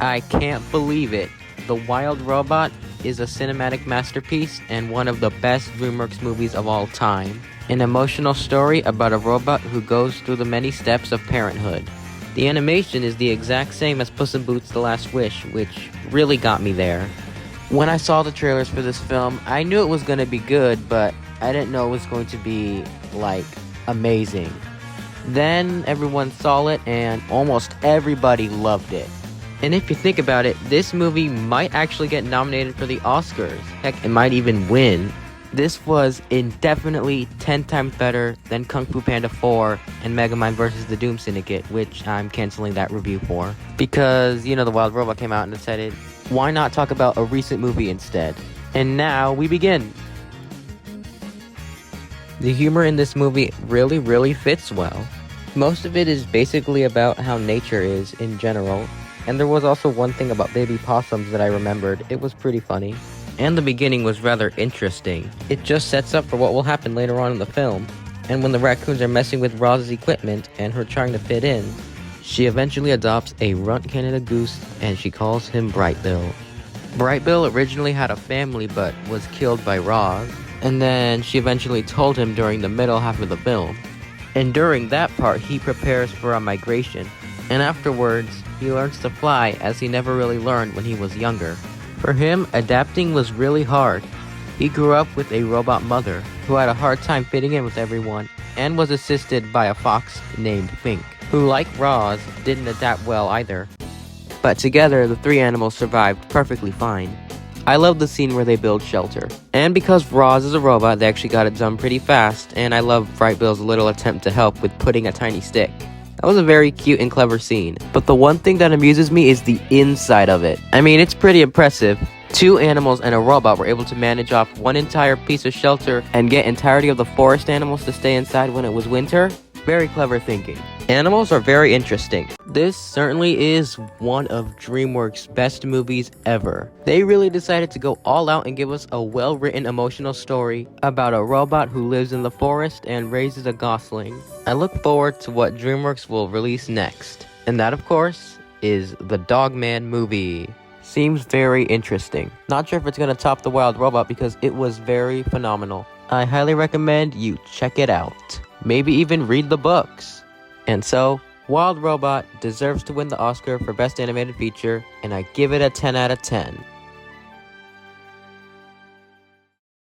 I can't believe it. The Wild Robot is a cinematic masterpiece and one of the best DreamWorks movies of all time. An emotional story about a robot who goes through the many steps of parenthood. The animation is the exact same as Puss in Boots: The Last Wish, which really got me there. When I saw the trailers for this film, I knew it was going to be good, but I didn't know it was going to be, amazing. Then everyone saw it, and almost everybody loved it. And if you think about it, this movie might actually get nominated for the Oscars. Heck, it might even win. This was indefinitely 10 times better than Kung Fu Panda 4 and Megamind vs. the Doom Syndicate, which I'm canceling that review for. Because, the Wild Robot came out and decided, why not talk about a recent movie instead? And now we begin. The humor in this movie really fits well. Most of it is basically about how nature is in general. And there was also one thing about baby possums that I remembered. It was pretty funny. And the beginning was rather interesting. It just sets up for what will happen later on in the film. And when the raccoons are messing with Roz's equipment and her trying to fit in, she eventually adopts a runt Canada goose and she calls him Brightbill. Brightbill originally had a family but was killed by Roz. And then she eventually told him during the middle half of the film. And during that part, he prepares for a migration. And afterwards, he learns to fly as he never really learned when he was younger. For him, adapting was really hard. He grew up with a robot mother who had a hard time fitting in with everyone and was assisted by a fox named Fink, who, like Roz, didn't adapt well either. But together, the three animals survived perfectly fine. I love the scene where they build shelter. And because Roz is a robot, they actually got it done pretty fast, and I love Brightbill's little attempt to help with putting a tiny stick. That was a very cute and clever scene. But the one thing that amuses me is the inside of it. I mean, it's pretty impressive. Two animals and a robot were able to manage off one entire piece of shelter and get entirety of the forest animals to stay inside when it was winter. Very clever thinking. Animals are very interesting. This certainly is one of DreamWorks' best movies ever. They really decided to go all out and give us a well-written emotional story about a robot who lives in the forest and raises a gosling. I look forward to what DreamWorks will release next. And that, of course, is the Dogman movie. Seems very interesting. Not sure if it's going to top the Wild Robot because it was very phenomenal. I highly recommend you check it out. Maybe even read the books. And so, Wild Robot deserves to win the Oscar for Best Animated Feature, and I give it a 10 out of 10.